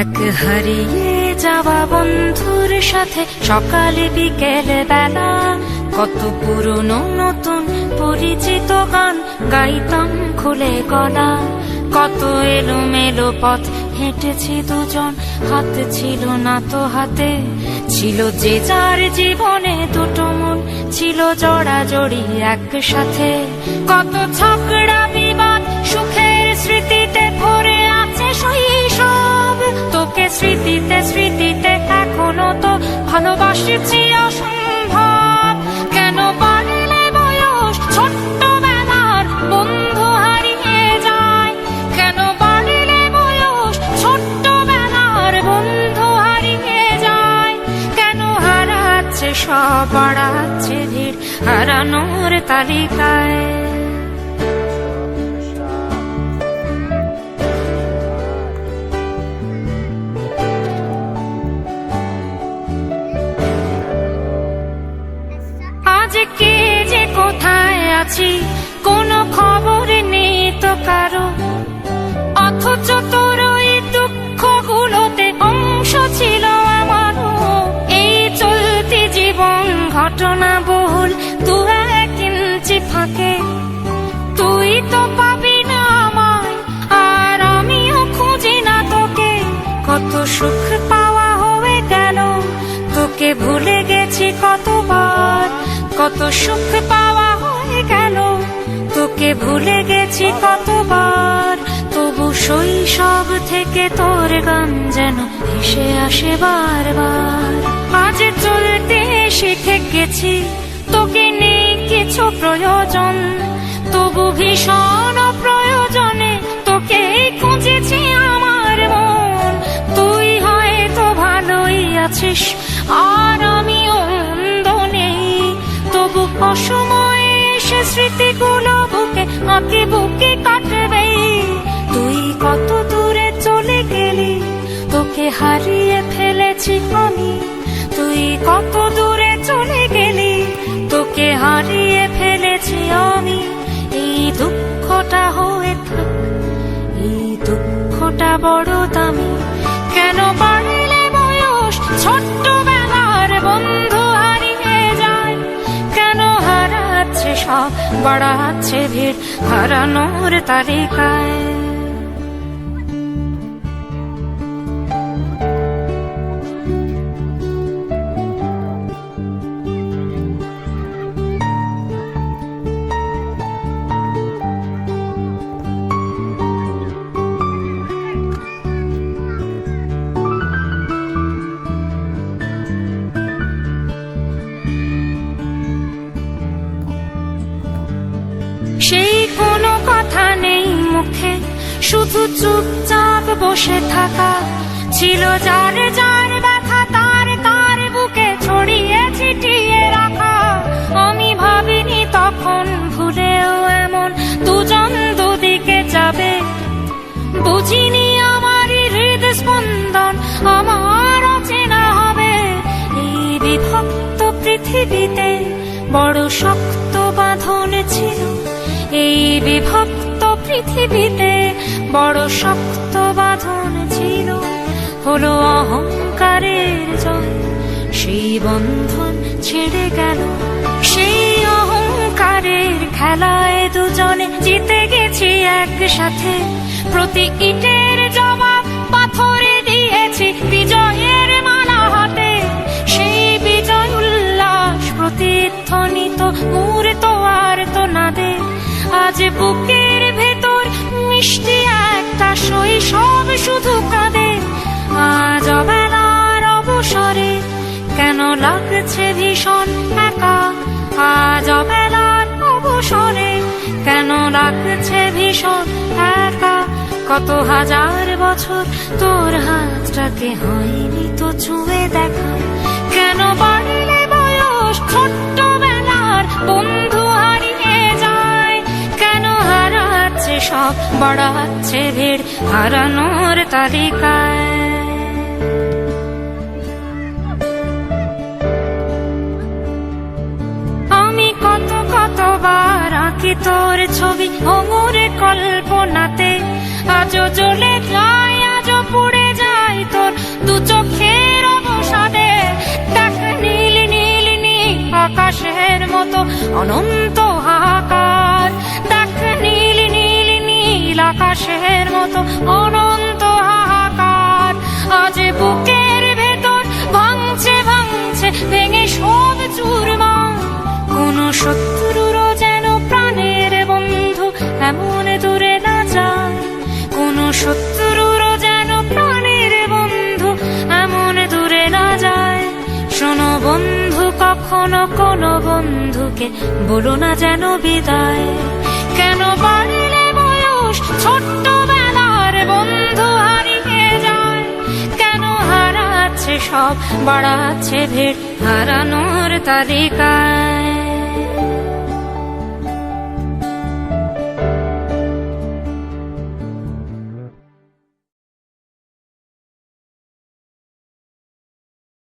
এক হারিয়ে যাওয়া বন্ধুর সাথে সকালে বিকেলে বেলা কত পুরনো নতুন পরিচিত গান গাইতাম খুলে গলা। কত এলোমেলো পথ হেঁটেছি দুজন, হাত ছিল না তো হাতে, ছিল যে যার জীবনে দুটো মন, ছিল জড়াজড়ি একসাথে। কত ঝগড়া বিবাদ সুখের স্মৃতিতে ভরে আছে শৈশব। তোকে স্মৃতিতে স্মৃতিতে এখনো তো ভালোবাসছি অসম্ভব। কেন বাড়লে বয়স ছোট্টবেলার বন্ধু হারিয়ে যায়, কেন বাড়লে বয়স ছোট্টবেলার বন্ধু হারিয়ে যায়। কেন হারাচ্ছে সব, বাড়াচ্ছে ভিড় হারানোর তালিকায়। কে যে কোথায় আছি কোনো খবর নেই তো কারো, অথচ তোর ওই দুঃখগুলোতে অংশ ছিল আমারও। এই চলতি জীবন ঘটনা বহুল দু এক ইঞ্চি ফাঁকে, তুই তো পাবি না আমায় আর আমিও খুঁজি না তোকে। কত সুখ পাওয়া হয়ে গেল, তোকে ভুলে গেছি কতবার। কত সুখ পাওয়া হয়ে গেল, তোকে ভুলে গেছি কতবার। তবু শৈশব থেকে তোর গান যেন ভেসে আসে বারবার। আজ চলতে শিখে গেছি, তোকে নেই কিছু প্রয়োজন, তবু ভীষণ প্রয়োজনে তোকে খুঁজেছি আমার মন। তুই হয়তো ভালোই আছিস আর আমিও মন্দ নেই, তবু অসময়ে সে স্মৃতিগুলো বুকে আঁকে বুকে কাটবে। তুই কত দূরে চলে গেলি, তোকে হারিয়ে ফেলেছি আমি। তুই কত দূরে চলে গেলি, তোকে হারিয়ে ফেলেছি আমি। এই দুঃখটা হয়ে থাক, এই দুঃখটা বড় দামি। কেন বাড়লে বয়স ছোট্টবেলার বন্ধু হারিয়ে যায়, কেন হারাচ্ছে সব, বাড়াচ্ছে ভিড় হারানোর তালিকায়। সেই কোনো কথা নেই মুখে, শুধু চুপচাপ বসে থাকা। ছিল যার যার ব্যথা তার তার বুকে ছড়িয়ে ছিটিয়ে রাখা। আমি ভাবিনি তখন ভুলেও এমন দুজন দুদিকে যাবে, বুঝিনি আমারই হৃদস্পন্দন আমার অচেনা হবে। এই বিভক্ত পৃথিবীতে বড় শক্ত বাঁধন ছিল, এই বিভক্ত পৃথিবীতে বড় শক্ত বাঁধন ছিল। হলো অহংকারের জয়, সেই বন্ধন ছেড়ে গেল। সেই অহংকারের খেলায় দুজনে জিতে গেছি একসাথে। প্রতি ইটের জবাব পাথরে দিয়েছি বিজয়ের মালা হাতে। সেই বিজয় উল্লাস প্রতিধ্বনিত মূর্ত আর তো নাদে। আজ বুকের ভেতর মিষ্টি একটা শৈশব শুধু কাঁদে। আজ অবেলার অবসরে কেন লাগছে ভীষণ একা। আজ অবেলার অবসরে কেন লাগছে ভীষণ একা। কত হাজার বছর তোর হাতটাকে হয়নি তো ছুঁয়ে দেখা। কেন বাড়লে বয়স ছোট্টবেলার বন্ধু হারিয়ে যায়, কেন হারাচ্ছে সব, বাড়াচ্ছে ভিড় হারানোর তালিকায়। আমি কতবার আঁকি তোর ছবি ভঙুরে কল্পনাতে। আজও জ্বলে যায়, আজও পুড়ে যায় তো অনন্ত হাহাকার। দেখ নীল নীল নীল আকাশের মতো অনন্ত হাহাকার, আজ বুকের ভেতর ভাঙছে ভাঙছে ভেঙে সব চুরমার। কোন শত্রুরও যেন প্রাণের বন্ধু এমন দূরে না যায়, কোন শত্রুরও যেন প্রাণের বন্ধু এমন দূরে না যায়। শোনো বন্ধু, কখনো কোনো বন্ধুকে বলো না যেন বিদায়। কেন বাড়লে বয়স ছোট্টবেলার বন্ধু হারিয়ে যায়, কেন হারাচ্ছে সব বাড়াচ্ছে ভিড় হারানোর তালিকায়।